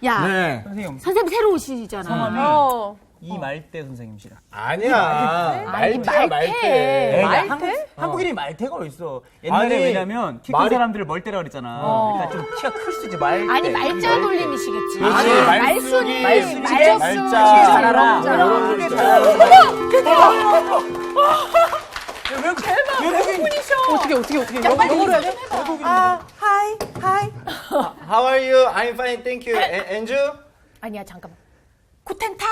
야, 네. 선생님 새로 오시잖아. 성함이 이말대 선생님이시라. 아니야. 말태야, 말태. 말태? 한국 이름이 말태가 어딨어. 옛날에 아니, 왜냐면 키 큰 사람들을 멀대라 그랬잖아. 그러니까 좀 키가 클 수 있지. 말대. 아니 말자 돌림이시겠지. 그렇지. 말순이. 말자. 잘하라. 어떻게. 야, 빨리 이거를 해야 돼? Hi. How are you? I'm fine, thank you. And you? 아니야, 잠깐만. 쿠텐탁?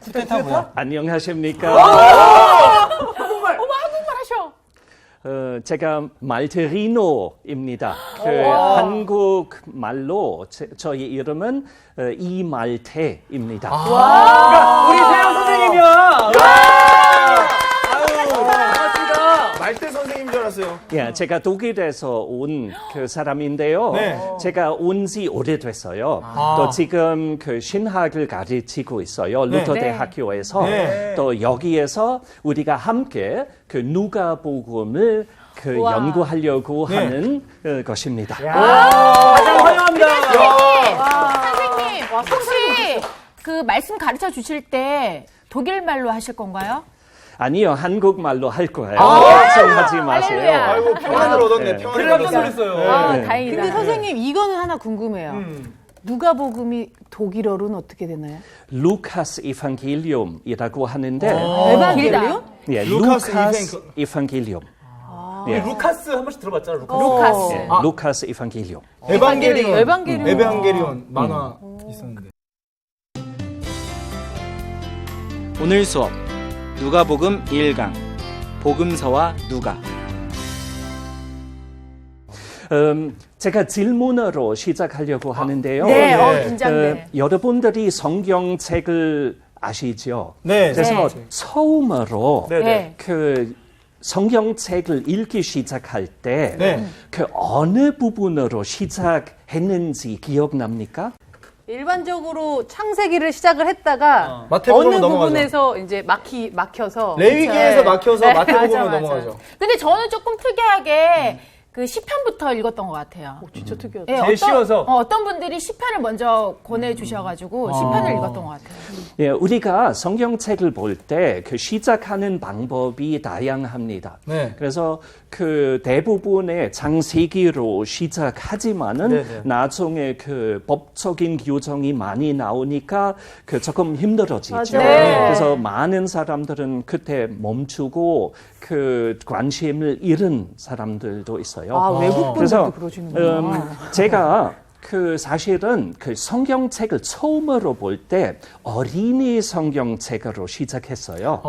쿠데타 뭐야? 안녕하십니까? 한국말 하셔. 제가 말테리노입니다. 한국 말로 저희 이름은 이말태입니다. 그러니까 우리 세영 선생님이야. 말태 선생님인 줄 알았어요. 예, 제가 독일에서 온 그 사람인데요. 네. 제가 온 지 오래됐어요. 또 지금 그 신학을 가르치고 있어요. 루터대학교에서. 네. 또 여기에서 우리가 함께 그 누가복음을 그 연구하려고 하는 것입니다. 가장 환영합니다. 선생님, 혹시 그 말씀 가르쳐 주실 때 독일 말로 하실 건가요? 아니요, 한국말로 할 거예요. 걱정하지 마세요. 할렐루야. 아이고, 평안을 얻었네, 그래 평안을 깜짝 얻었어. 놀랐어요. 다행이다. 근데 선생님 이거는 하나 궁금해요. 누가복음이 독일어로는 어떻게 되나요? 루카스 이방겔리움이라고 하는데 에반게리온? 예, 루카스 루카스 이방겔리움. 우리 루카스 한 번씩 들어봤잖아. 루카스. 루카스. 예, 루카스 이방겔리움. 에반게리온 만화 있었는데. 오늘 수업 누가복음 1강 복음서와 누가. 제가 질문으로 시작하려고 하는데요. 네, 긴장돼. 여러분들이 성경책을 아시죠? 네. 그래서 처음으로 네. 그 성경책을 읽기 시작할 때 네. 그 어느 부분으로 시작했는지 기억납니까? 일반적으로 창세기를 시작을 했다가 마태복음으로 어느 넘어가죠. 부분에서 이제 막혀서 레위기에서 막혀서 네, 마태복음으로 맞아. 넘어가죠. 근데 저는 조금 특이하게 그 시편부터 읽었던 것 같아요. 진짜 특이하다. 예, 제일 쉬워서. 어떤 분들이 시편을 먼저 권해주셔가지고 시편을 읽었던 것 같아요. 예, 우리가 성경책을 볼 때 그 시작하는 방법이 다양합니다. 네. 그래서 그 대부분의 창세기로 시작하지만은 네네. 나중에 그 법적인 규정이 많이 나오니까 그 조금 힘들어지죠. 맞아요. 그래서 많은 사람들은 그때 멈추고 그 관심을 잃은 사람들도 있어요. 외국 그래서 분들도 그러시는구나. 제가 그 사실은 그 성경책을 처음으로 볼 때 어린이 성경책으로 시작했어요.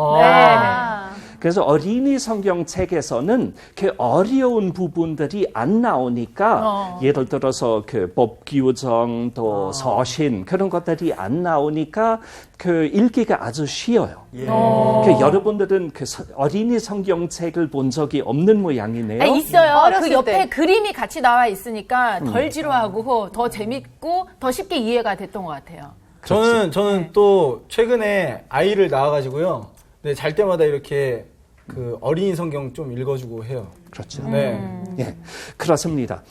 그래서 어린이 성경책에서는 그 어려운 부분들이 안 나오니까 예를 들어서 그 법 규정 또 서신 그런 것들이 안 나오니까 그 읽기가 아주 쉬워요. 그 여러분들은 그 어린이 성경책을 본 적이 없는 모양이네요. 아, 있어요. 어렸을 그 옆에 때. 그림이 같이 나와 있으니까 덜 지루하고 더 재밌고 더 쉽게 이해가 됐던 것 같아요. 저는 또 최근에 아이를 낳아가지고요. 네, 잘 때마다 이렇게 그 어린이 성경 좀 읽어주고 해요. 그렇죠. 네. 예, 그렇습니다.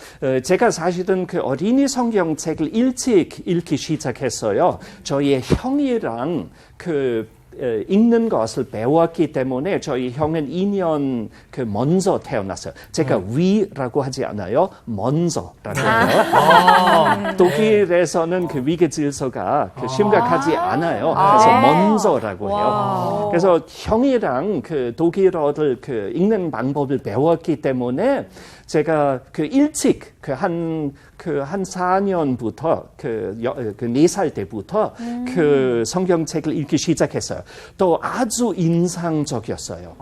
제가 사실은 그 어린이 성경책을 일찍 읽기 시작했어요. 저희 형이랑 그 읽는 것을 배웠기 때문에 저희 형은 2년 그 먼저 태어났어요. 제가 위라고 하지 않아요. 먼저라고 해요. 독일에서는 그 위계 질서가 그 심각하지 않아요. 그래서 먼저라고 해요. 그래서 형이랑 그 독일어를 그 읽는 방법을 배웠기 때문에 제가 그 일찍 한 4년부터 그 4살 때부터 그 성경책을 읽기 시작했어요. 또 아주 인상적이었어요.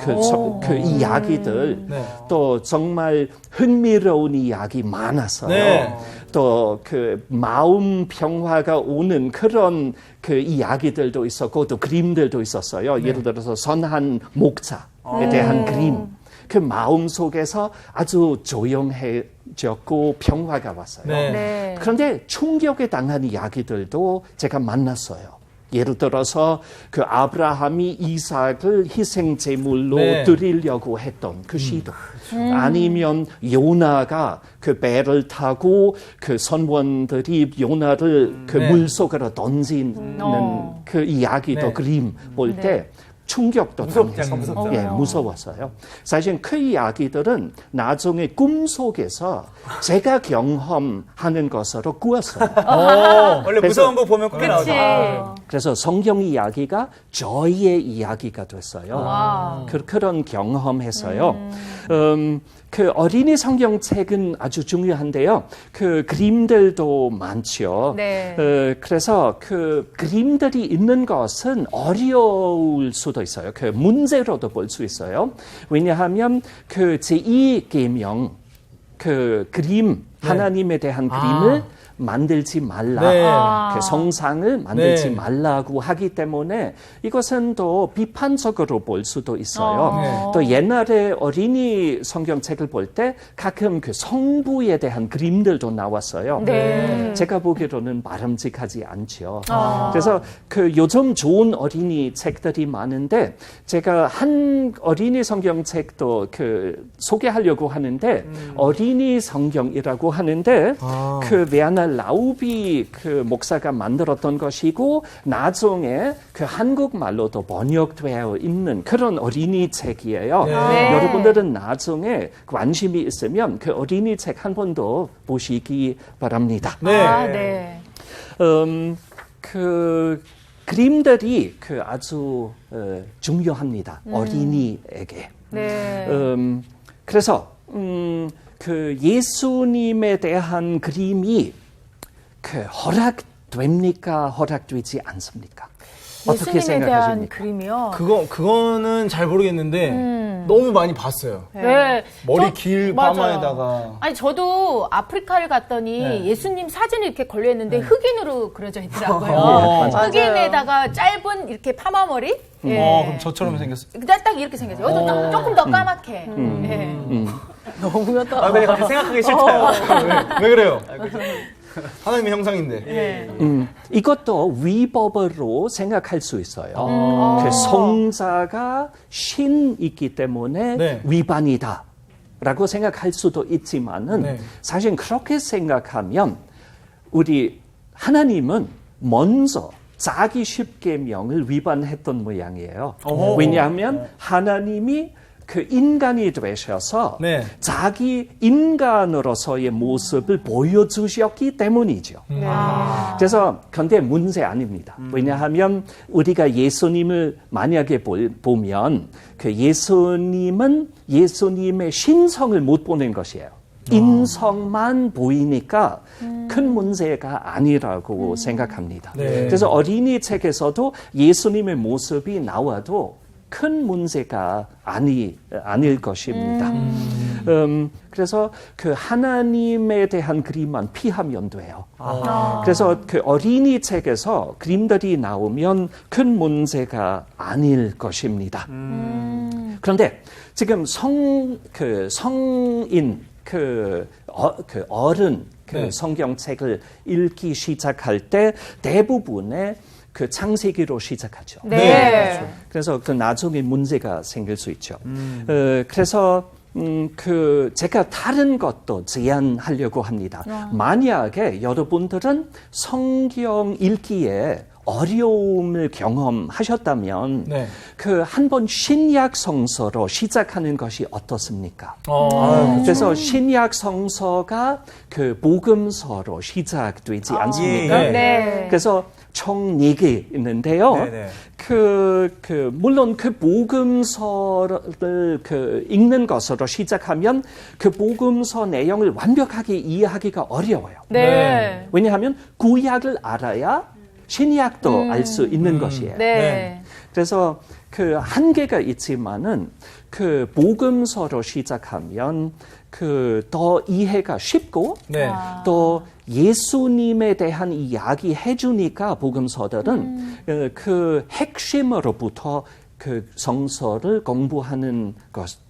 그 이야기들 또 정말 흥미로운 이야기 많았어요. 네. 또 그 마음 평화가 오는 그런 그 이야기들도 있었고 또 그림들도 있었어요. 예를 들어서 선한 목자에 대한 그림. 그 마음 속에서 아주 조용해졌고 평화가 왔어요. 네. 그런데 충격에 당한 이야기들도 제가 만났어요. 예를 들어서 그 아브라함이 이삭을 희생 제물로 네. 드리려고 했던 그 시도, 아니면 요나가 그 배를 타고 그 선원들이 요나를 그 네. 물속으로 던지는 그 이야기도 네. 그림 볼 때 충격도 당해서 무섭잖아요. 예, 무서웠어요. 사실 그 이야기들은 나중에 꿈속에서 제가 경험하는 것으로 꾸었어요. 원래 무서운 거 보면 꿈에 나오죠. 그래서 성경 이야기가 저희의 이야기가 됐어요. 그런 경험했어요. 그 어린이 성경책은 아주 중요한데요. 그 그림들도 많죠. 네. 그래서 그 그림들이 있는 것은 어려울 수도 있어요. 그 문제로도 볼 수 있어요. 왜냐하면 그 제2계명 그 그림 하나님에 대한 그림을 만들지 말라. 네. 그 성상을 만들지 네. 말라고 하기 때문에 이것은 또 비판적으로 볼 수도 있어요. 네. 또 옛날에 어린이 성경책을 볼 때 가끔 그 성부에 대한 그림들도 나왔어요. 네. 제가 보기로는 바람직하지 않죠. 그래서 그 요즘 좋은 어린이 책들이 많은데 제가 한 어린이 성경책도 그 소개하려고 하는데 어린이 성경이라고 하는데 그 베아나 라우비 그 목사가 만들었던 것이고 나중에 그 한국말로도 번역되어 있는 그런 어린이 책이에요. 네. 여러분들은 나중에 관심이 있으면 그 어린이 책 한 번 더 보시기 바랍니다. 네. 아, 네. 그 그림들이 그 아주 중요합니다. 어린이에게. 네. 그래서 그 예수님에 대한 그림이 그 허락됩니까? 허락되지 않습니까? 어떻게 예수님에 대한 생각하십니까? 그림이요. 그거는 잘 모르겠는데 너무 많이 봤어요. 네. 머리 저- 길 맞아요. 파마에다가. 아니 저도 아프리카를 갔더니 네. 예수님 사진이 이렇게 걸려 있는데 흑인으로 그려져 있더라고요. 맞아요. 흑인에다가 짧은 이렇게 파마 머리. 예. 그럼 저처럼 생겼어요. 딱 이렇게 생겼어요. 여기도 조금 더 까맣게. 예. 아, 근데 갑자기 생각하기 싫다요. 왜 그래요? 하나님의 형상인데. 이것도 위법으로 생각할 수 있어요. 그 성자가 신이기 때문에 네. 위반이다라고 생각할 수도 있지만은 네. 사실 그렇게 생각하면 우리 하나님은 먼저 자기 십계명을 위반했던 모양이에요. 왜냐하면 하나님이 그 인간이 되셔서 네. 자기 인간으로서의 모습을 보여주셨기 때문이죠. 그래서 그런데 문제 아닙니다. 왜냐하면 우리가 예수님을 만약에 보면 그 예수님은 예수님의 신성을 못 보는 것이에요. 인성만 보이니까 큰 문제가 아니라고 생각합니다. 네. 그래서 어린이 책에서도 예수님의 모습이 나와도 큰 문제가 아닐 것입니다. 그래서 그 하나님에 대한 그림만 피하면 돼요. 그래서 그 어린이 책에서 그림들이 나오면 큰 문제가 아닐 것입니다. 그런데 지금 성인 어른 네. 성경책을 읽기 시작할 때 대부분의 그 창세기로 시작하죠. 네. 그래서 그 나중에 문제가 생길 수 있죠. 그래서 그 제가 다른 것도 제안하려고 합니다. 만약에 여러분들은 성경 읽기에 어려움을 경험하셨다면 네. 그 한번 신약 성서로 시작하는 것이 어떻습니까? 그래서 신약 성서가 그 복음서로 시작되지 않습니까? 예. 네. 그래서 총 4개 있는데요. 네네. 물론 그 복음서를 읽는 것으로 시작하면 그 복음서 내용을 완벽하게 이해하기가 어려워요. 네. 왜냐하면 구약을 알아야 신약도 알 수 있는 것이에요. 네. 그래서 그 한계가 있지만은 그 복음서로 시작하면 그 더 이해가 쉽고 네. 또 예수님에 대한 이야기 해주니까 복음서들은 그 핵심으로부터 그 성서를 공부하는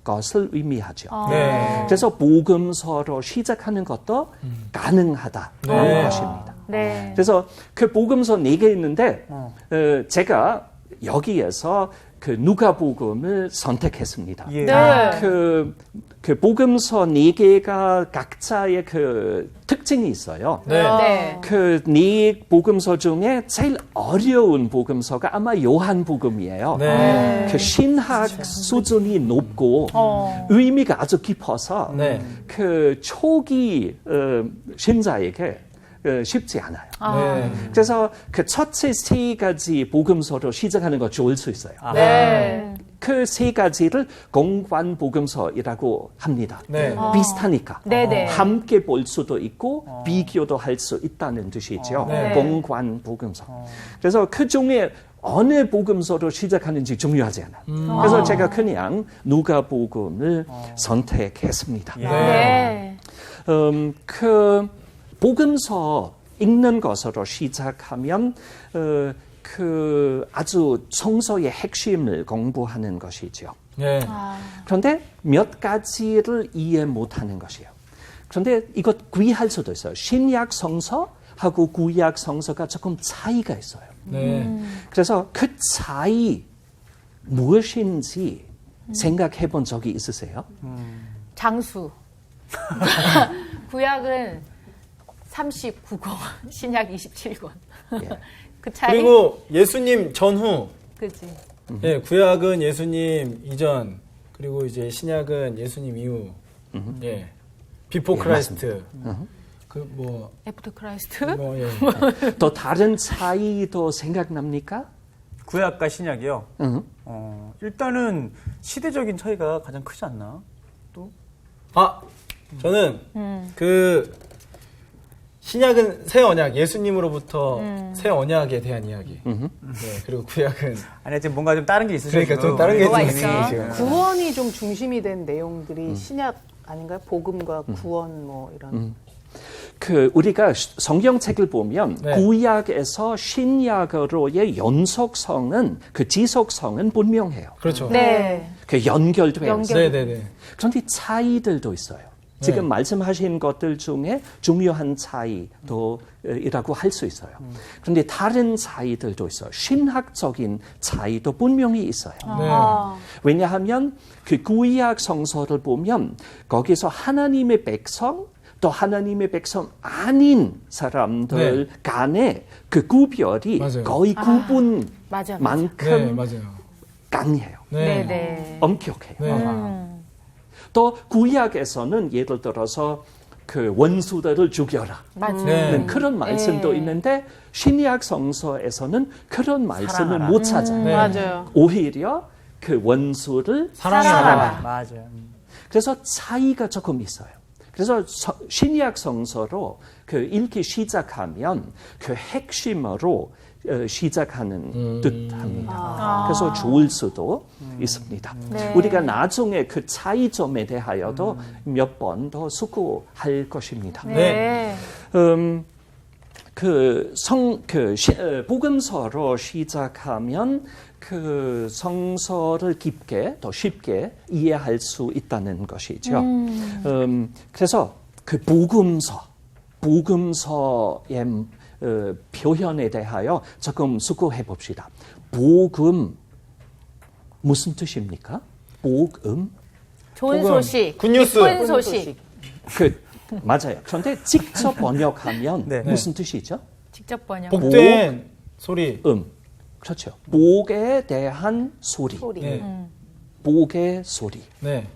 것을 의미하죠. 네. 그래서 복음서로 시작하는 것도 가능하다는 네. 것입니다. 네. 그래서 그 복음서 4개 있는데 제가 여기에서 그 누가복음을 선택했습니다. 예. 네. 그 복음서 4개가 각자의 그 특징이 있어요. 네. 네. 그 4 복음서 중에 제일 어려운 복음서가 아마 요한복음이에요. 네. 그 신학 수준이 높고 의미가 아주 깊어서 네. 그 초기 신자에게 쉽지 않아요. 네. 그래서 그 첫째 3가지 복음서로 시작하는 거 좋을 수 있어요. 네. 그 3가지를 공관 복음서이라고 합니다. 네. 비슷하니까 네네. 함께 볼 수도 있고 비교도 할 수 있다는 뜻이죠. 네. 공관 복음서. 그래서 그 중에 어느 복음서로 시작하는지 중요하지 않아요. 그래서 제가 그냥 누가복음을 선택했습니다. 네. 그 복음서 읽는 것으로 시작하면 그 아주 성서의 핵심을 공부하는 것이죠. 네. 그런데 몇 가지를 이해 못하는 것이에요. 그런데 이것 구이할 수도 있어요. 신약 성서하고 구약 성서가 조금 차이가 있어요. 네. 그래서 그 차이 무엇인지 생각해 본 적이 있으세요? 장수. 구약은 39권, 신약 27권. 그 차이. 그리고 예수님 전후, 그치. 예, 구약은 예수님 이전, 그리고 이제 신약은 예수님 이후, 예, 비포 크라이스트, 그 뭐, 애프터 크라이스트. 뭐, 예. 또 다른 차이도 생각납니까? 구약과 신약이요. 응. 일단은 시대적인 차이가 가장 크지 않나? 아, 저는 그 신약은 새 언약, 예수님으로부터 새 언약에 대한 이야기. 네, 그리고 구약은 아니 지금 뭔가 좀 다른 게 있으시죠? 그러니까 좀 다른 게 뭐가 좀 있어? 있어요, 지금. 구원이 좀 중심이 된 내용들이 신약 아닌가요? 복음과 구원 뭐 이런. 그 우리가 성경책을 보면 네. 구약에서 신약으로의 연속성은 그 지속성은 분명해요. 그렇죠. 네. 그 연결돼요. 네, 네, 네. 그런데 차이들도 있어요. 지금 네. 말씀하신 것들 중에 중요한 차이도 이라고 할 수 있어요. 그런데 다른 차이들도 있어요. 신학적인 차이도 분명히 있어요. 네. 왜냐하면 그 구약 성서를 보면 거기서 하나님의 백성 또 하나님의 백성 아닌 사람들 간의 그 구별이 맞아요. 거의 구분만큼 맞아. 네, 맞아요. 강해요. 네. 네네. 엄격해요. 네. 또 구약에서는 예를 들어서 그 원수들을 죽여라. 맞아. 네. 그런 말씀도 있는데 신약 성서에서는 그런 말씀을 사랑하라. 못 찾아요. 네. 맞아요. 오히려 그 원수를 사랑하라. 맞아요. 그래서 차이가 조금 있어요. 그래서 신약 성서로 그 읽기 시작하면 그 핵심으로 시작하는 듯합니다. 그래서 좋을 수도 있습니다. 네. 우리가 나중에 그 차이점에 대하여도 몇 번 더 수고할 것입니다. 네. 복음서로 시작하면 그 성서를 깊게 더 쉽게 이해할 수 있다는 것이죠. 그래서 그 복음서의 표현에 대하여 조금 수고해 봅시다. 복음 무슨 뜻입니까? 복음? 좋은 복음. 소식. 굿뉴스. 기쁜 소식. 맞아요. 그런데 직접 번역하면 네. 무슨 뜻이죠? 직접 번역. 복된 소리. 그렇죠. 복에 대한 소리. 네. 복의 소리. 네.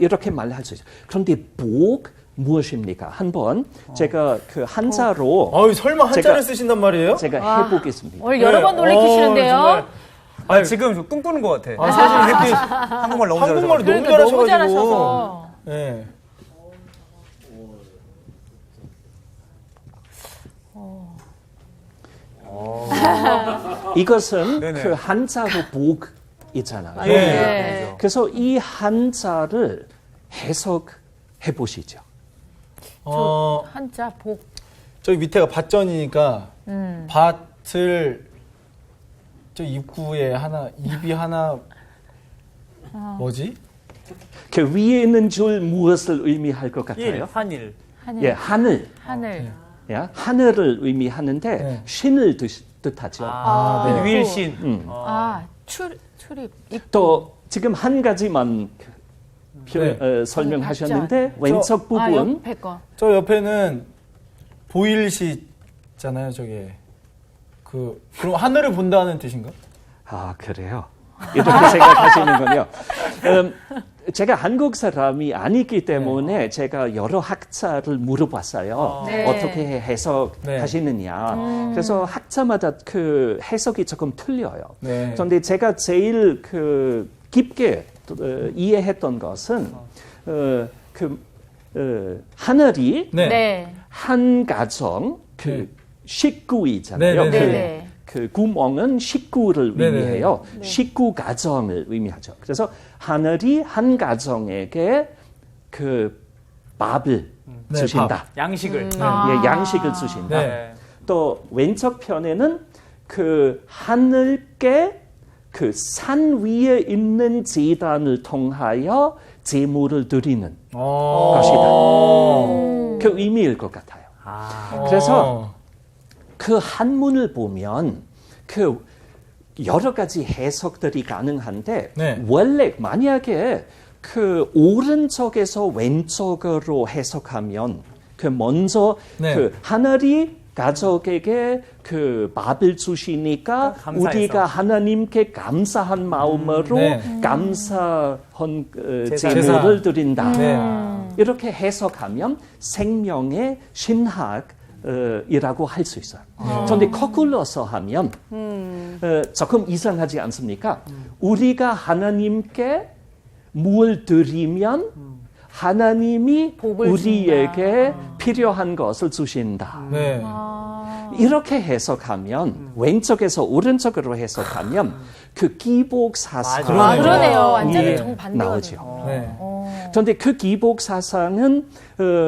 이렇게 말할 수 있어요. 그런데 복 무엇입니까? 한번 제가 그 한자로 아유, 설마 한자를 제가- 쓰신단 말이에요? 제가 해보겠습니다. 오늘 여러 번 놀래키시는데요. 정말. 아니, 지금 좀 꿈꾸는 것 같아. 아, 사실 이렇게 한국말 너무 한국말을 잘하셔. 너무 그러니까 너무 잘하셔가지고. 잘하셔서. 네. 이것은 네네. 그 한자로 복이잖아요. 예. 네. 그래서 이 한자를 해석해 보시죠. 한자 복. 저기 밑에가 밭전이니까 밭을 저 입구에 하나, 입이 하나 뭐지? 그 위에 있는 줄 무엇을 의미할 것 일, 같아요? 한일. 하늘. 예, 하늘. 하늘. 야, 하늘을 의미하는데 네. 신을 뜻하죠. 네. 유일신. 출입. 또 지금 한 가지만 설명하셨는데 왼쪽 부분 옆에 거. 저 옆에는 보일시잖아요, 저게. 그럼 하늘을 본다는 뜻인가? 아 그래요. 이렇게 생각하시는군요. 제가 한국 사람이 아니기 때문에 제가 여러 학자를 물어봤어요. 네. 어떻게 해석하시느냐. 그래서 학자마다 그 해석이 조금 틀려요. 네. 그런데 제가 제일 깊게 이해했던 것은 하늘이 네. 네. 한 가정 식구이잖아요. 네, 네, 네. 그 구멍은 식구를 네, 네. 의미해요. 식구 가정을 의미하죠. 그래서 하늘이 한 가정에게 그 밥을 네, 주신다. 양식을. 예, 양식을 주신다. 네. 또 왼쪽 편에는 그 하늘께 그 산 위에 있는 제단을 통하여 제물을 드리는 것이다. 그 의미일 것 같아요. 그래서 그 한문을 보면 그 여러 가지 해석들이 가능한데 네. 원래 만약에 그 오른쪽에서 왼쪽으로 해석하면 그 먼저 네. 그 하늘이 가족에게 그 밥을 주시니까 감사해서. 우리가 하나님께 감사한 마음으로 네. 감사한 제사. 제물을 드린다. 네. 이렇게 해석하면 생명의 신학이라고 할 수 있어요. 그런데 거꾸로서 하면 조금 이상하지 않습니까? 우리가 하나님께 뭘 드리면 하나님이 복을 우리에게 필요한 것을 주신다. 네. 이렇게 해석하면 왼쪽에서 오른쪽으로 해석하면 그 기복 사상이 그러네요. 그러네요. 완전히 예. 정반대가 나오죠. 네. 그런데 그 기복 사상은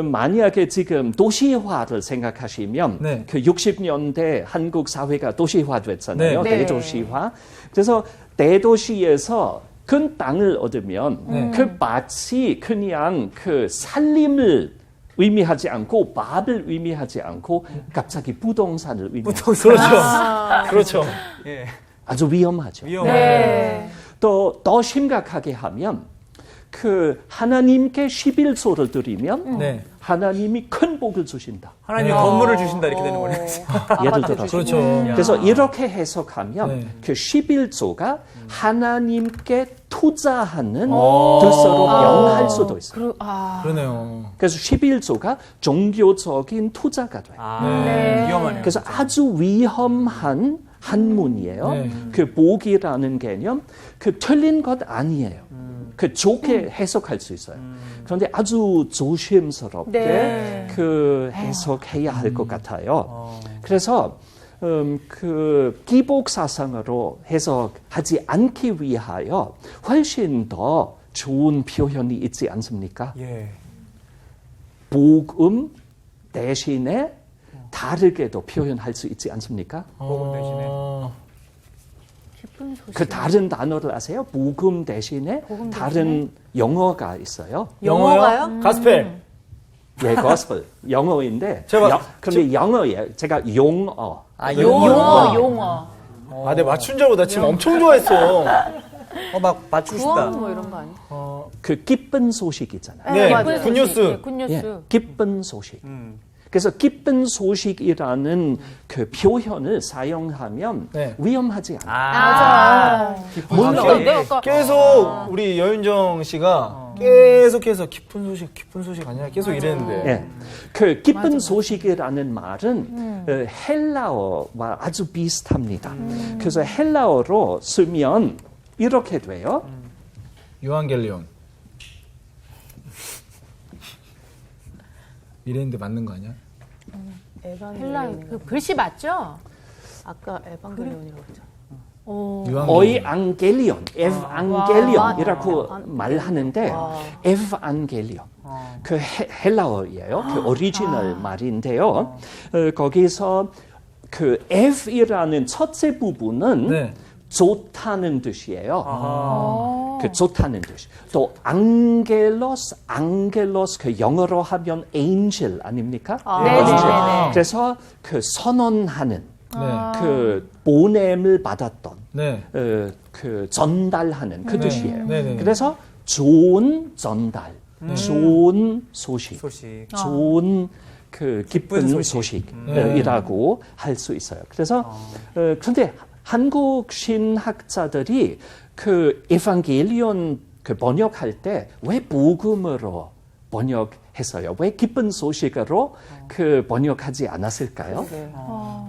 만약에 지금 도시화를 생각하시면 네. 그 60년대 한국 사회가 도시화됐잖아요. 네. 대도시화. 그래서 대도시에서 큰 땅을 얻으면 그 밭이 그냥 그 살림을 의미하지 않고 밥을 의미하지 않고 갑자기 부동산을 의미하죠. 그렇죠. 예. 아주 위험하죠. 네. 또 더 심각하게 하면 그 하나님께 11조를 드리면 네. 하나님이 큰 복을 주신다. 하나님이 건물을 주신다 이렇게 되는 거네요. 예를 들어서. 그렇죠. 그래서 이렇게 해석하면 네. 그 11조가 하나님께 투자하는 뜻으로 명할 수도 있어요. 그러네요. 그래서 11조가 종교적인 투자가 돼요. 위험하네요. 그래서 아주 위험한 한문이에요. 네. 그 복이라는 개념, 그 틀린 것 아니에요. 그 좋게 해석할 수 있어요. 그런데 아주 조심스럽게 네. 그 해석해야 할 것 같아요. 그래서 그 기복 사상으로 해석하지 않기 위하여 훨씬 더 좋은 표현이 있지 않습니까? 예. 복음 대신에 다르게도 표현할 수 있지 않습니까? 복음 대신에. 그 다른 단어를 아세요? 복음 대신에 다른 영어가 있어요. 영어가요? 가스펠. 예, gospel 영어인데. 그런데 영어예요. 제가 용어. 용어. 아, 내 맞춘 줄 알고 나 지금 엄청 좋아했어. 막 맞추고 싶다. 구원 뭐 이런 거 아니에요? 그 기쁜 소식이잖아요. 네, 맞아요. 굿뉴스. 네, 굿뉴스. 예, 기쁜 소식. 그래서 기쁜 소식이라는 그 표현을 사용하면 네. 위험하지 않아요. 맞아. 물론. 계속 우리 여윤정 씨가 계속해서 깊은 소식 아니야? 계속 이랬는데. 예. 그 기쁜 소식이라는 말은 헬라어와 아주 비슷합니다. 그래서 헬라어로 쓰면 이렇게 돼요. 유한겔리온. 이랬는데 맞는 거 아니야? 헬라 그 글씨 맞죠? 아까 에반겔리온이라고 했죠. 어이앙겔리온, 에반겔리온이라고 말하는데 에반겔리온 그 헬라어예요. 그 오리지널 말인데요. 거기서 그 F이라는 첫째 부분은 네. 좋다는 뜻이에요. 그 좋다는 뜻. 또 안겔로스 그 영어로 하면 angel 아닙니까? 네네네. 그래서 그 선언하는 네. 그 보냄을 받았던 네. 그 전달하는 그 뜻이에요. 네네네. 그래서 좋은 전달, 좋은 소식, 좋은 그 기쁜 소식이라고 할 수 있어요. 그래서 그런데 한국 신학자들이 그 에반게리온 그 번역할 때 왜 복음으로 번역했어요? 왜 기쁜 소식으로 그 번역하지 않았을까요?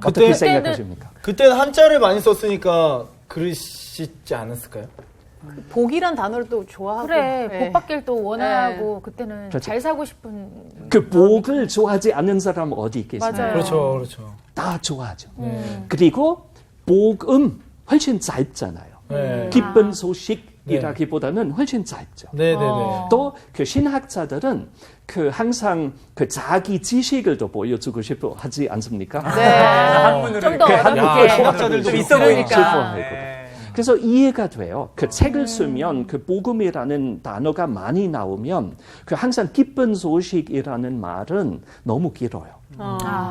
어떻게 그때- 생각하십니까? 그때는 한자를 많이 썼으니까 그러시지 않았을까요? 복이란 단어를 또 좋아하고. 그래, 네. 복 받길 또 원하고 그때는 그렇죠. 잘 살고 싶은 그 복을 좋아하지 않는 사람 어디 있겠어요? 맞아요. 그렇죠, 그렇죠. 다 좋아하죠. 네. 그리고 복음 훨씬 짧잖아요. 네. 기쁜 소식이라기보다는 훨씬 짧죠. 네네네. 또 그 신학자들은 그 항상 그 자기 지식을 더 보여주고 싶어 하지 않습니까? 한문으로 좀 더 그 어렵게. 한국의 신학자들도 좀 있어 보이니까. 그래서 이해가 돼요. 그 책을 쓰면 그 복음이라는 단어가 많이 나오면 그 항상 기쁜 소식이라는 말은 너무 길어요.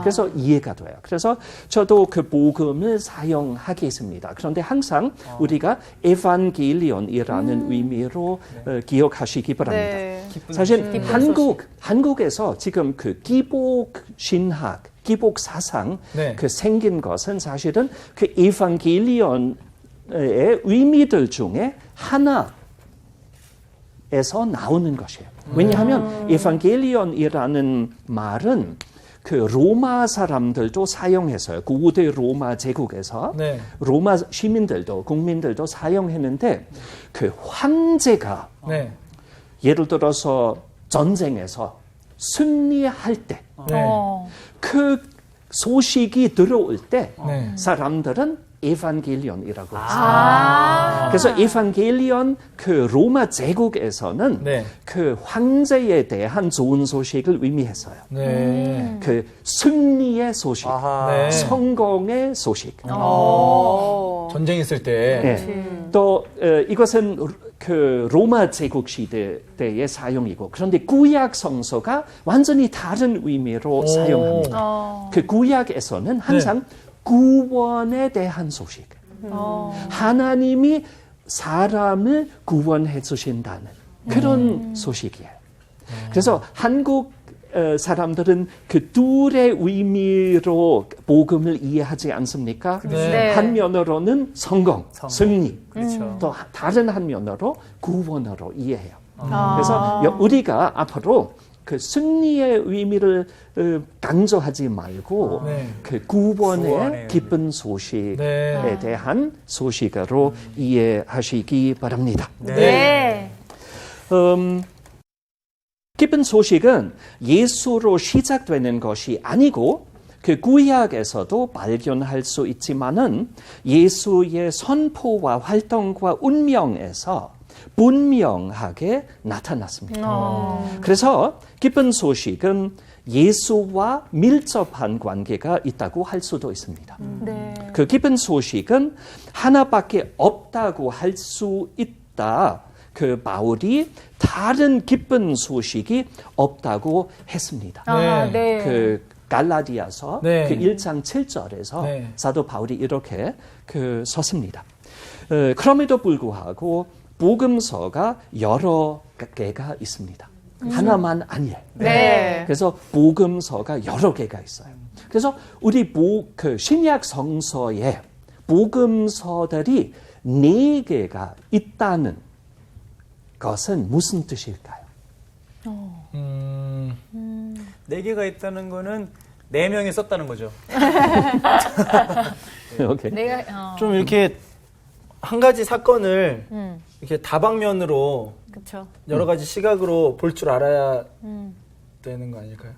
그래서 이해가 돼요. 그래서 저도 그 복음을 사용하겠습니다. 그런데 항상 우리가 에반게리온이라는 의미로 기억하시기 바랍니다. 네. 사실 한국에서 지금 그 기복 신학, 기복 사상 네. 그 생긴 것은 사실은 그 에반게리온의 의미들 중에 하나에서 나오는 것이에요. 왜냐하면 에반게리온이라는 말은 그 로마 사람들도 사용했어요. 고대 로마 제국에서 네. 로마 시민들도 국민들도 사용했는데 그 황제가 네. 예를 들어서 전쟁에서 승리할 때 네. 그 소식이 들어올 때 네. 사람들은 에반게리온이라고 했어요. 그래서 에반게리온 그 로마 제국에서는 네. 그 황제에 대한 좋은 소식을 의미했어요. 네. 그 승리의 소식, 네. 성공의 소식. 전쟁 있을 때. 네. 또 이것은 그 로마 제국 시대 때의 사용이고 그런데 구약 성서가 완전히 다른 의미로 사용합니다. 그 구약에서는 항상 구원에 대한 소식. 하나님이 사람을 구원해 주신다는 그런 소식이에요. 그래서 한국 사람들은 그 둘의 의미로 복음을 이해하지 않습니까? 네. 한 면으로는 성공, 승리. 그렇죠. 또 다른 한 면으로 구원으로 이해해요. 그래서 우리가 앞으로 그 승리의 의미를 강조하지 말고 네. 그 구원의 구원의 기쁜 소식에 네. 대한 소식으로 이해하시기 바랍니다. 네. 기쁜 소식은 예수로 시작되는 것이 아니고 그 구약에서도 발견할 수 있지만은 예수의 선포와 활동과 운명에서 분명하게 나타났습니다. 그래서 기쁜 소식은 예수와 밀접한 관계가 있다고 할 수도 있습니다. 네. 그 기쁜 소식은 하나밖에 없다고 할 수 있다. 그 바울이 다른 기쁜 소식이 없다고 했습니다. 네. 그 갈라디아서 네. 그 1장 7절에서 네. 사도 바울이 이렇게 그 썼습니다. 그럼에도 불구하고 복음서가 여러 개가 있습니다. 하나만 아니에요. 네. 그래서 복음서가 여러 개가 있어요. 그래서 우리 그 신약 성서에 복음서들이 4개가 있다는 것은 무슨 뜻일까요? 4개가 있다는 거는 4명이 썼다는 거죠. 오케이. 내가 좀 이렇게 한 가지 사건을 이렇게 다방면으로 그렇죠. 여러 가지 시각으로 볼 줄 알아야 되는 거 아닐까요?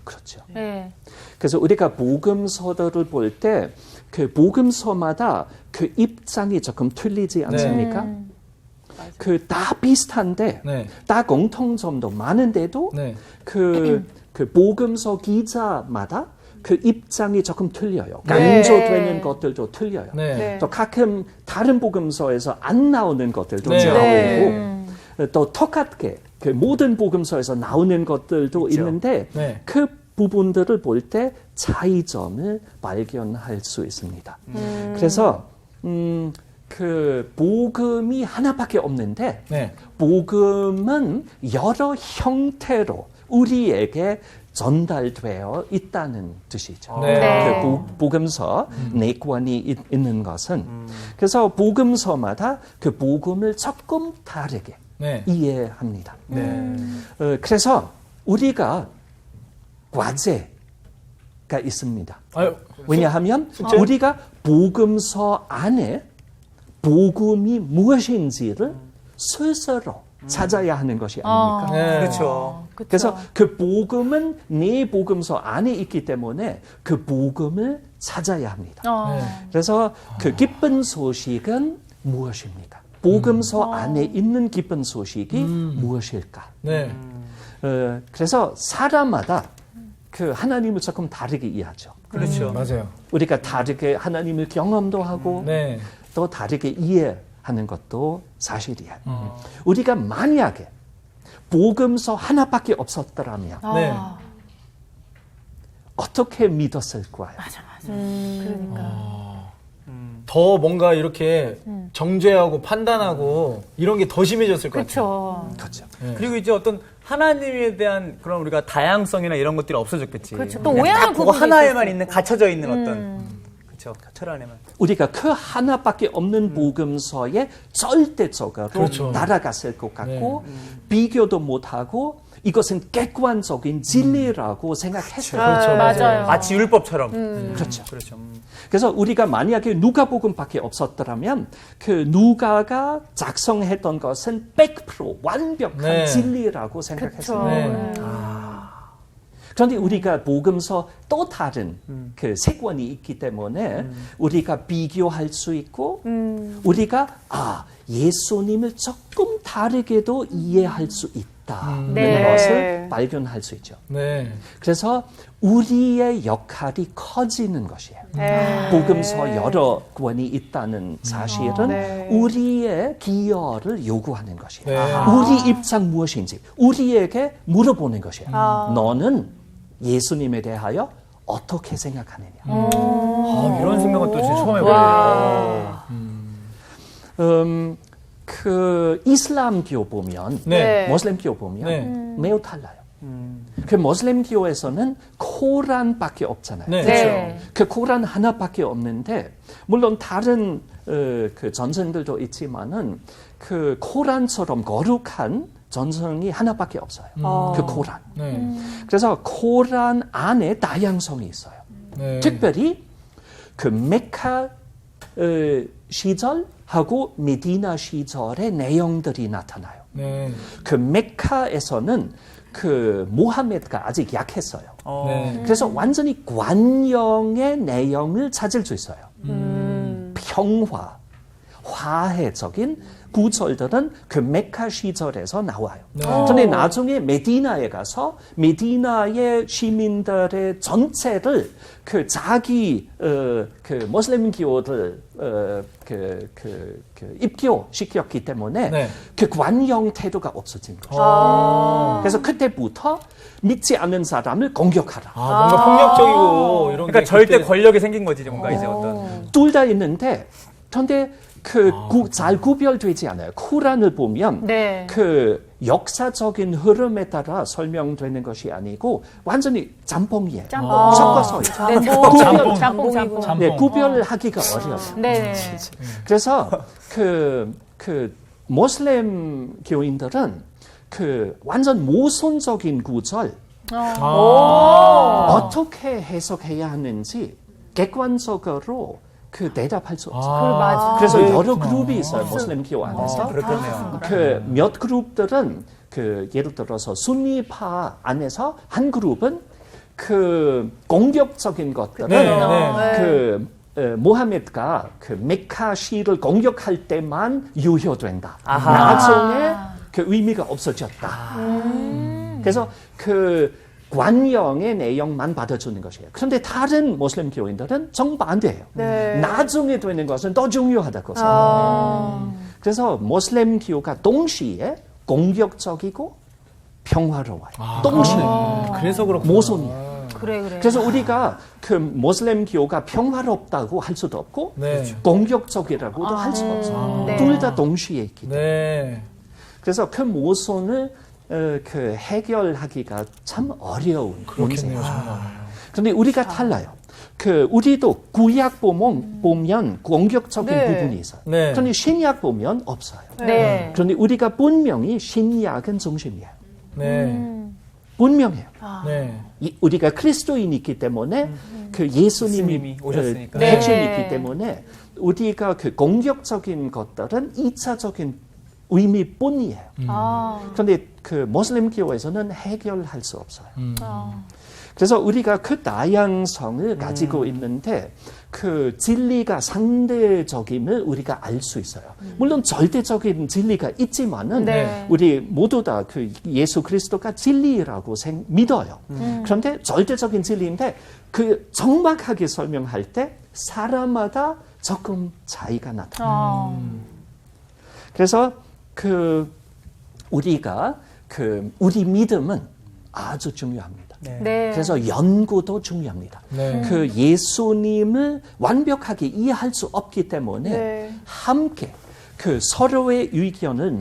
그렇죠. 네. 그래서 우리가 복음서들을 볼 때 그 복음서마다 그 입장이 조금 틀리지 않습니까? 그 다 비슷한데 네. 다 공통점도 많은데도 네. 그 복음서 기자마다 그 입장이 조금 틀려요. 강조되는 것들도 틀려요. 네. 네. 또 가끔 다른 복음서에서 안 나오는 것들도 네. 나오고 네. 또 똑같게 그 모든 복음서에서 나오는 것들도 있는데 네. 그 부분들을 볼 때 차이점을 발견할 수 있습니다. 그래서 그 복음이 하나밖에 없는데 네. 복음은 여러 형태로 우리에게 전달되어 있다는 뜻이죠. 네. 그 복음서 네 권이 있는 것은 그래서 복음서마다 그 복음을 조금 다르게 네. 이해합니다. 네. 그래서 우리가 과제가 있습니다. 아유, 왜냐하면 우리가 복음서 안에 복음이 무엇인지를 스스로 찾아야 하는 것이 아닙니까? 네. 그렇죠. 그래서 그 복음은 내 복음서 안에 있기 때문에 그 복음을 찾아야 합니다. 네. 그래서 그 기쁜 소식은 무엇입니까? 복음서 안에 있는 기쁜 소식이 무엇일까? 네. 그래서 사람마다 그 하나님을 조금 다르게 이해하죠. 그렇죠. 맞아요. 우리가 다르게 하나님을 경험도 하고 네. 또 다르게 이해하는 것도 사실이에요. 우리가 만약에 복음서 하나밖에 없었더라면 네. 어떻게 믿었을 거예요? 더 뭔가 이렇게 정죄하고 판단하고 이런 게 더 심해졌을 것 같아요. 그렇죠. 그렇죠. 네. 그리고 이제 어떤 하나님에 대한 그런 우리가 다양성이나 이런 것들이 없어졌겠지. 그렇죠. 또 그냥 오해하는 딱 그거 부분도 하나에만 있을 있는 갇혀져 있는 어떤 그렇죠. 틀 안에만. 우리가 그 하나밖에 없는 복음서에 절대적으로 그렇죠. 날아갔을 것 같고 비교도 못하고 이것은 객관적인 진리라고 생각했어요. 그렇죠. 맞아요. 마치 율법처럼. 그렇죠. 그렇죠. 그래서 우리가 만약에 누가복음밖에 없었더라면 그 누가가 작성했던 것은 100% 완벽한 네. 진리라고 생각했어요. 네. 그런데 우리가 복음서 또 다른 그 세 권이 있기 때문에 우리가 비교할 수 있고 우리가 예수님을 조금 다르게도 이해할 수 있다는 네. 것을 발견할 수 있죠. 네. 그래서 우리의 역할이 커지는 것이에요. 복음서 여러 권이 있다는 사실은 네. 우리의 기여를 요구하는 것이에요. 네. 우리 입장 무엇인지 우리에게 물어보는 것이에요. 너는 예수님에 대하여 어떻게 생각하느냐? 이런 생각은 또 진짜 처음 해보네요. 그 이슬람교 보면 네. 모슬림교 보면 네. 매우 달라요. 그 모슬림교에서는 코란밖에 없잖아요. 네. 네. 그 코란 하나밖에 없는데 물론 다른 그 전승들도 있지만은 그 코란처럼 거룩한 전승이 하나밖에 없어요. 그 코란. 네. 그래서 코란 안에 다양성이 있어요. 네. 특별히 그 메카 시절하고 메디나 시절의 내용들이 나타나요. 네. 그 메카에서는 그 모하메드가 아직 약했어요. 네. 그래서 완전히 관용의 내용을 찾을 수 있어요. 평화, 화해적인 구절들은 그 메카 시절에서 나와요. 그런데 나중에 메디나에 가서 메디나의 시민들의 전체를 그 자기 그 모슬림교를 입교시켰기 때문에 네. 그 관용 태도가 없어진 거죠. 그래서 그때부터 믿지 않는 사람을 공격하라. 뭔가 폭력적이고 이런 그러니까 게 절대 그때- 권력이 생긴 거지 뭔가 이제 어떤. 둘 다 있는데, 그런데 잘 구별되지 않아요. 코란을 보면 네. 그 역사적인 흐름에 따라 설명되는 것이 아니고 완전히 짬뽕이에요. 섞어서 네, 짬뽕. 짬뽕. 짬뽕. 네, 구별하기가 어려워요. 네. 그래서 그 모슬렘 교인들은 그 완전 모순적인 구절 어떻게 해석해야 하는지 객관적으로 그 대답할 수 없어요. 맞아. 그래서 여러 그룹이 있어요. 모슬렘교 안에서. 그렇겠네요. 그 몇 그룹들은 그 예를 들어서 순니파 안에서 한 그룹은 그 공격적인 것들은 네, 네. 그 모하메드가 그 메카 시를 공격할 때만 유효된다. 나중에 그 의미가 없어졌다. 그래서 그 관영의 내용만 받아주는 것이에요. 그런데 다른 모슬림 교인들은 정반대예요. 네. 나중에 되는 것은 더 중요하다고 생각해요. 그래서 모슬림 기호가 동시에 공격적이고 평화로워요. 동시에. 그래서 그렇구나. 모순이에요. 그래. 그래서 우리가 그 모슬림 기호가 평화롭다고 할 수도 없고 네. 공격적이라고도 할 수가 없어요. 네. 둘 다 동시에 있기 때문에. 네. 그래서 그 모순을 그 해결하기가 참 어려운 문제예요. 그렇겠네요, 정말. 그런데 우리가 달라요. 그 우리도 구약 보면 공격적인 네. 부분이 있어요. 네. 그런데 신약 보면 없어요. 네. 그런데 우리가 분명히 신약은 중심이에요. 네. 분명해요. 네. 우리가 그리스도인이기 때문에 그 예수님이 예수님이 오셨으니까. 그 핵심이 네. 있기 때문에 우리가 그 공격적인 것들은 2차적인 의미뿐이에요. 그런데 그 모슬림 기호에서는 해결할 수 없어요. 그래서 우리가 그 다양성을 가지고 있는데 그 진리가 상대적임을 우리가 알 수 있어요. 물론 절대적인 진리가 있지만은 네. 우리 모두 다 그 예수 그리스도가 진리라고 믿어요. 그런데 절대적인 진리인데 그 정확하게 설명할 때 사람마다 조금 차이가 나타나요. 그래서 그 우리가 그 우리 믿음은 아주 중요합니다. 네. 그래서 연구도 중요합니다. 네. 그 예수님을 완벽하게 이해할 수 없기 때문에 네. 함께 그 서로의 의견을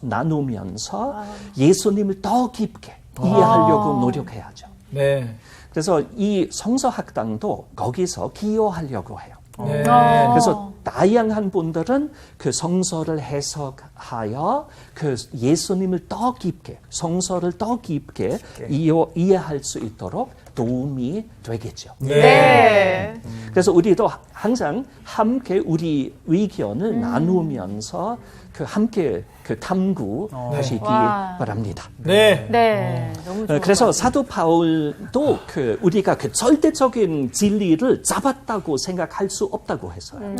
나누면서 예수님을 더 깊게 이해하려고 노력해야죠. 네. 그래서 이 성서학당도 거기서 기여하려고 해요. 네. 그래서 다양한 분들은 그 성서를 해석하여 그 예수님을 더 깊게, 성서를 더 깊게 이해할 수 있도록 도움이 되겠죠. 네. 그래서 우리도 항상 함께 우리 의견을 나누면서 그 함께 그 탐구하시기 바랍니다. 네. 네. 너무 좋은 그래서 것 사도 바울도 그 우리가 그 절대적인 진리를 잡았다고 생각할 수 없다고 했어요.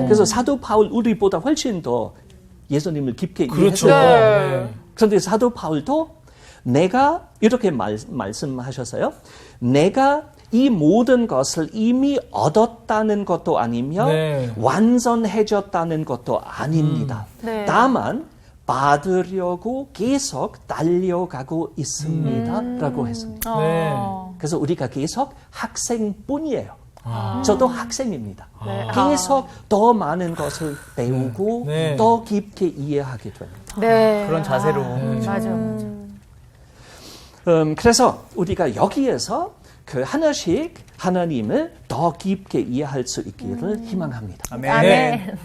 그래서 사도 바울 우리보다 훨씬 더 예수님을 깊게 그렇죠. 이해했어요. 네. 그런데 사도 바울도 내가 이렇게 말씀하셨어요. 내가 이 모든 것을 이미 얻었다는 것도 아니며 네. 완전해졌다는 것도 아닙니다. 네. 다만 받으려고 계속 달려가고 있습니다. 라고 했습니다. 네. 그래서 우리가 계속 학생뿐이에요. 저도 학생입니다. 계속 더 많은 것을 배우고 네. 더 깊게 이해하게 됩니다. 네. 그런 자세로. 맞아. 그래서 우리가 여기에서 그 하나씩 하나님을 더 깊게 이해할 수 있기를 희망합니다. 아멘.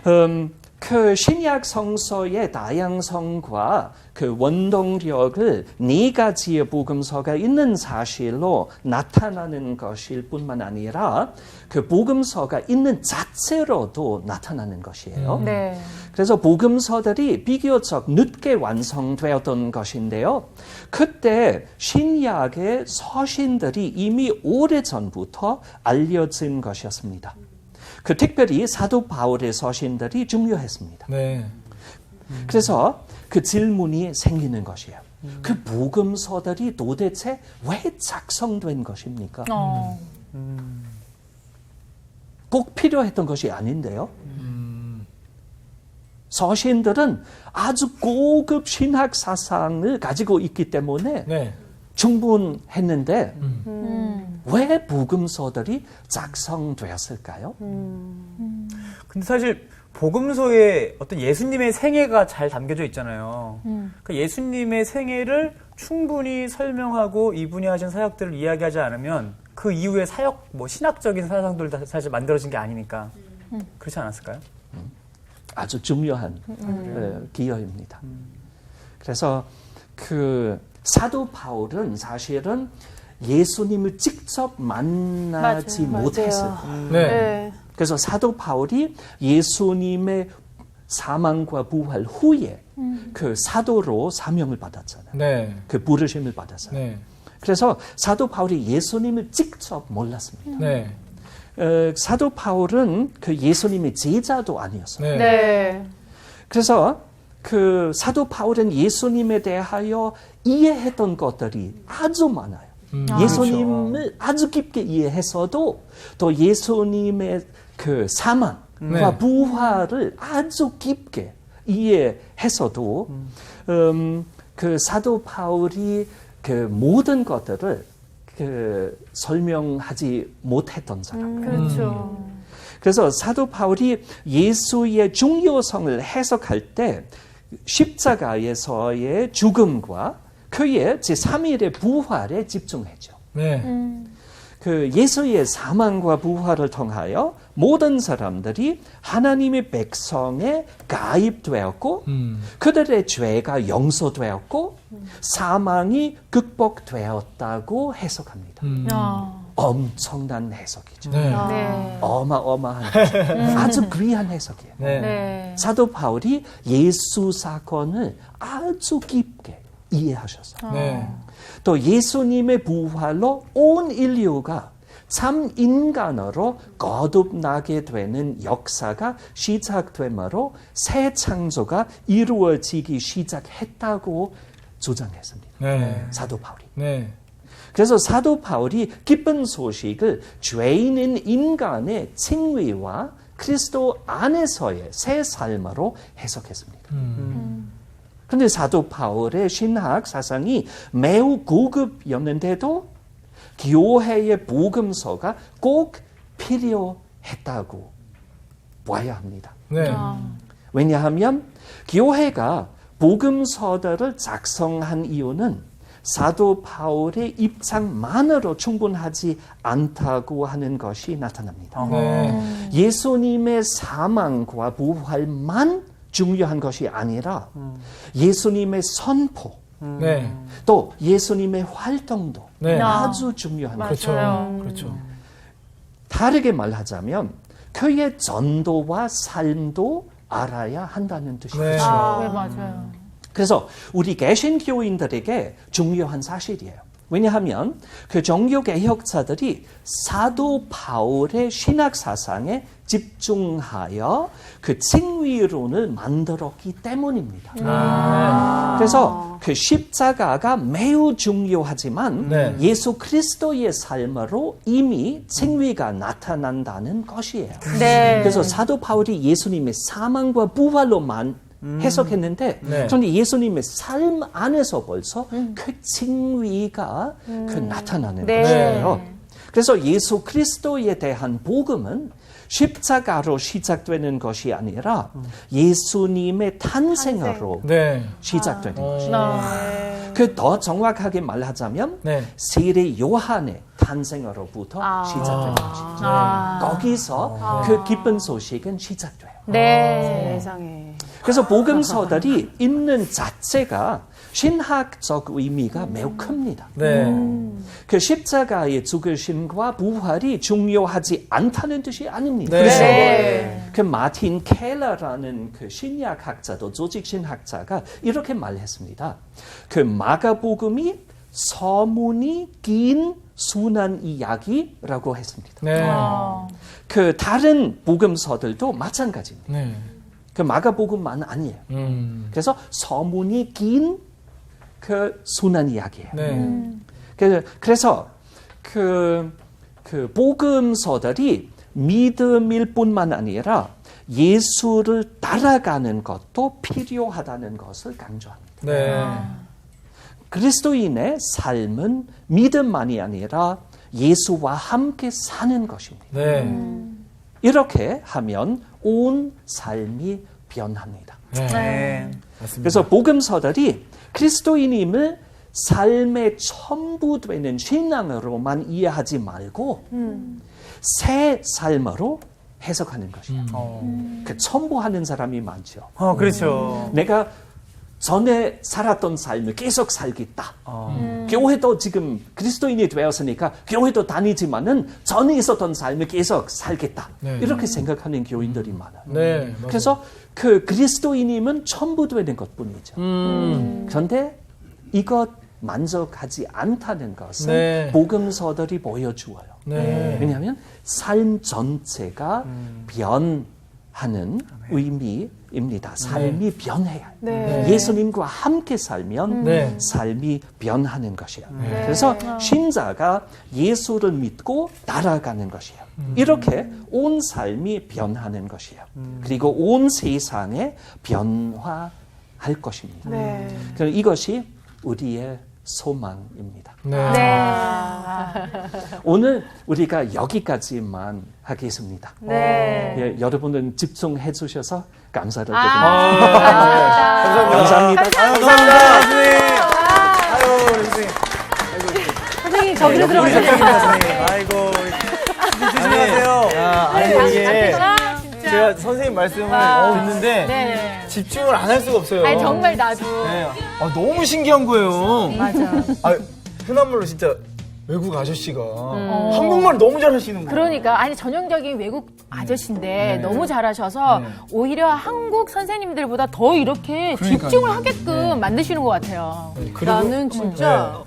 아멘. 그 신약 성서의 다양성과 그 원동력을 네 가지의 복음서가 있는 사실로 나타나는 것일 뿐만 아니라 그 복음서가 있는 자체로도 나타나는 것이에요. 네. 그래서 복음서들이 비교적 늦게 완성되었던 것인데요. 그때 신약의 서신들이 이미 오래전부터 알려진 것이었습니다. 그 특별히 사도 바울의 서신들이 중요했습니다. 네. 그래서 그 질문이 생기는 것이에요. 그 복음서들이 도대체 왜 작성된 것입니까? 꼭 필요했던 것이 아닌데요. 서신들은 아주 고급 신학 사상을 가지고 있기 때문에 네. 충분했는데 왜 복음서들이 작성되었을까요? 근데 사실 복음서에 어떤 예수님의 생애가 잘 담겨져 있잖아요. 그 예수님의 생애를 충분히 설명하고 이분이 하신 사역들을 이야기하지 않으면 그 이후에 사역, 뭐 신학적인 사상들도 사실 만들어진 게 아니니까 그렇지 않았을까요? 아주 중요한 기여입니다. 그래서 그 사도 바울은 사실은 예수님을 직접 만나지 못했어요. 네. 네. 그래서 사도 바울이 예수님의 사망과 부활 후에 그 사도로 사명을 받았잖아요. 네. 그 부르심을 받았어요. 네. 그래서 사도 바울이 예수님을 직접 몰랐습니다. 네. 사도 바울은 그 예수님의 제자도 아니었어요. 네. 네. 그래서 그 사도 바울은 예수님에 대하여 이해했던 것들이 아주 많아요. 예수님을 아주 깊게 이해했어도 또 예수님의 그 사망과 부활을 아주 깊게 이해했어도 그 사도 바울이 그 모든 것들을 그 설명하지 못했던 사람. 그렇죠. 그래서 사도 바울이 예수의 중요성을 해석할 때 십자가에서의 죽음과 그의 제3일의 부활에 집중했죠. 네. 그 예수의 사망과 부활을 통하여 모든 사람들이 하나님의 백성에 가입되었고 그들의 죄가 용서되었고 사망이 극복되었다고 해석합니다. 엄청난 해석이죠. 네. 네. 어마어마한 아주 귀한 해석이에요. 네. 네. 사도 바울이 예수 사건을 아주 깊게 이해하셨어요. 네. 또 예수님의 부활로 온 인류가 참 인간으로 거듭나게 되는 역사가 시작되므로 새 창조가 이루어지기 시작했다고 주장했습니다. 네. 사도 바울이. 네. 그래서 사도 바울이 기쁜 소식을 죄인인 인간의 칭의와 그리스도 안에서의 새 삶으로 해석했습니다. 그런데 사도 바울의 신학 사상이 매우 고급이었는데도 교회의 복음서가 꼭 필요했다고 봐야 합니다. 네. 왜냐하면 교회가 복음서들을 작성한 이유는 사도 바울의 입장만으로 충분하지 않다고 하는 것이 나타납니다. 네. 예수님의 사망과 부활만 중요한 것이 아니라 예수님의 선포, 네. 또 예수님의 활동도 네. 아주 중요한 거죠. 그렇죠. 그렇죠. 다르게 말하자면 그의 전도와 삶도 알아야 한다는 뜻이죠. 네. 네, 맞아요. 그래서 우리 개신교인들에게 중요한 사실이에요. 왜냐하면 그 종교개혁자들이 사도 바울의 신학 사상에 집중하여 그 칭의론을 만들었기 때문입니다. 그래서 그 십자가가 매우 중요하지만 네. 예수 그리스도의 삶으로 이미 칭의가 나타난다는 것이에요. 네. 그래서 사도 바울이 예수님의 사망과 부활로만 해석했는데 네. 그런데 예수님의 삶 안에서 벌써 그 칭의가 그 나타나는 네. 것이에요. 그래서 예수 그리스도에 대한 복음은 십자가로 시작되는 것이 아니라 예수님의 탄생으로 네. 시작되는 것이에요. 그 더 정확하게 말하자면 네. 세례 요한의 탄생으로부터 시작되는 것이죠. 거기서 그 기쁜 소식은 시작돼요. 네. 세상에. 그래서 복음서들이 있는 자체가 신학적 의미가 매우 큽니다. 네. 그 십자가의 죽으심과 부활이 중요하지 않다는 뜻이 아닙니다. 네. 그래서 네. 그 마틴 켈러라는 그 신약학자도 조직신학자가 이렇게 말했습니다. 그 마가복음이 서문이 긴 순한 이야기라고 했습니다. 네. 그 다른 복음서들도 마찬가지입니다. 네. 그 마가복음만 아니에요. 그래서 서문이 긴 그 순한 이야기예요. 네. 그래서 그 복음서들이 믿음일 뿐만 아니라 예수를 따라가는 것도 필요하다는 것을 강조합니다. 네. 그리스도인의 삶은 믿음만이 아니라 예수와 함께 사는 것입니다. 네. 이렇게 하면 온 삶이 변합니다. 네. 맞습니다. 그래서 복음서들이 그리스도인임을 삶의 전부 되는 신앙으로만 이해하지 말고 새 삶으로 해석하는 것이에요. 그 첨부하는 사람이 많죠. 그렇죠. 내가 전에 살았던 삶을 계속 살겠다. 교회도 지금 그리스도인이 되었으니까 교회도 다니지만은 전에 있었던 삶을 계속 살겠다. 네. 이렇게 생각하는 교인들이 많아요. 네. 맞아요. 그래서 그 그리스도인임은 전부 되는 것뿐이죠. 그런데 이것 만족하지 않다는 것은 네. 복음서들이 보여주어요. 네. 왜냐하면 삶 전체가 변하는 하는 의미입니다. 삶이 변해요. 네. 예수님과 함께 살면 네. 삶이 변하는 것이에요. 그래서 신자가 예수를 믿고 따라가는 것이에요. 이렇게 온 삶이 변하는 것이에요. 그리고 온 세상에 변화할 것입니다. 네. 그래서 이것이 우리의 소망입니다. 네. 오늘 우리가 여기까지만 하겠습니다. 예, 여러분은 집중해 주셔서 감사를 드립니다. 감사합니다. 감사합니다, 선생님. 아유, 우리 선생님. 선생님 저기로 우리 들어가세요. 선생님. 아이고, 조심하세요. 아니 이게 제가 선생님 말씀을 듣는데 네. 집중을 안 할 수가 없어요. 아니 정말 나도. 네. 너무 신기한 거예요. 맞아. 흔한 말로 진짜 외국 아저씨가 한국말 너무 잘하시는 거예요. 그러니까 아니 전형적인 외국 아저씨인데 너무 잘하셔서 오히려 한국 선생님들보다 더 이렇게 그러니까요. 집중을 하게끔 만드시는 것 같아요. 그리고 나는 진짜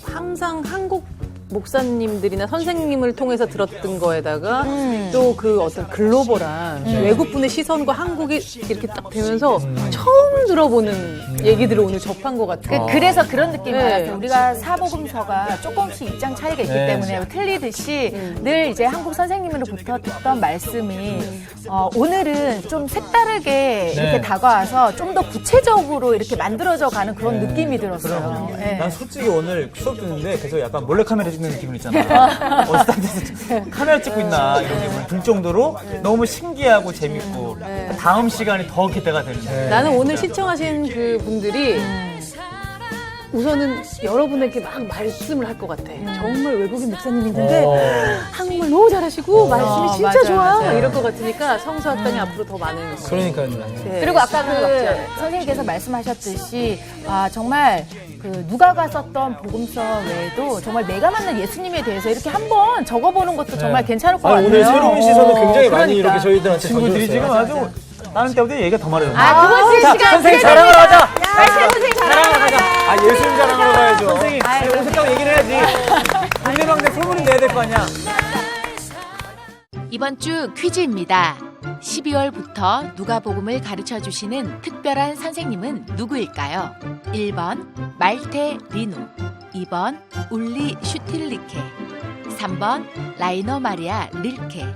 항상 한국 목사님들이나 선생님을 통해서 들었던 거에다가 또 그 어떤 글로벌한 외국분의 시선과 한국이 이렇게 딱 되면서 처음 들어보는 얘기들을 오늘 접한 것 같아요. 그래서 그런 느낌이 네. 받았어요. 우리가 사복음서가 조금씩 입장 차이가 있기 때문에 틀리듯이 늘 이제 한국 선생님으로부터 듣던 말씀이 오늘은 좀 색다르게 이렇게 다가와서 좀 더 구체적으로 이렇게 만들어져 가는 그런 느낌이 들었어요. 네. 난 솔직히 오늘 수업 듣는데 계속 약간 몰래카메라 찍는 기분 있잖아. 어디 딴 데서 카메라 찍고 있나 이런 기분 들 정도로 너무 신기하고 재밌고 다음 시간이 더 기대가 되는데. 나는 오늘 시청하신 그 분들이 우선은 여러분에게 막 말씀을 할 것 같아. 정말 외국인 목사님인데 한국말 너무 잘하시고 말씀이 진짜 맞아요, 좋아. 맞아요. 막 이럴 것 같으니까 성서학당이 앞으로 더 많은. 그러니까요. 네, 그리고 아까 시간을 막지 그 않을까. 선생님께서 말씀하셨듯이 정말 그 누가가 썼던 복음서 외에도 정말 내가 만난 예수님에 대해서 이렇게 한번 적어보는 것도 정말 괜찮을 것 같아요. 오늘 새로운 시선을 굉장히 많이 그러니까. 이렇게 저희들한테 친구들이 지금 던져줬어요. 아주 다른 때보다 얘기가 더 많아요. 그것이 자, 시간 선생님 기대됩니다. 자랑을 하자. 선생님 자랑을 하자. 예수님 자랑하러 가야죠. 선생님, 오셨다고 얘기를 해야지. 동네방네 소문을 내야 될 거 아니야. 이번 주 퀴즈입니다. 12월부터 누가복음을 가르쳐 주시는 특별한 선생님은 누구일까요? 1번 말테 리누, 2번 울리 슈틸리케, 3번 라이너 마리아 릴케.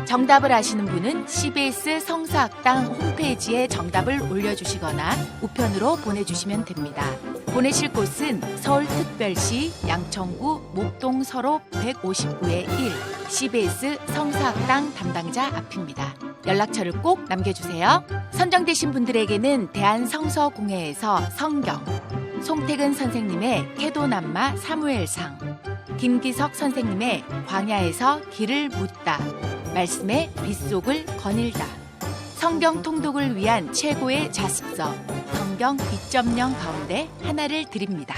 정답을 아시는 분은 CBS 성서학당 홈페이지에 정답을 올려주시거나 우편으로 보내주시면 됩니다. 보내실 곳은 서울특별시 양천구 목동서로 159-1 CBS 성서학당 담당자 앞입니다. 연락처를 꼭 남겨주세요. 선정되신 분들에게는 대한성서공회에서 성경, 송태근 선생님의 캐도남마 사무엘상, 김기석 선생님의 광야에서 길을 묻다, 말씀의 빗속을 거닐다, 성경 통독을 위한 최고의 자습서 성경 2.0 가운데 하나를 드립니다.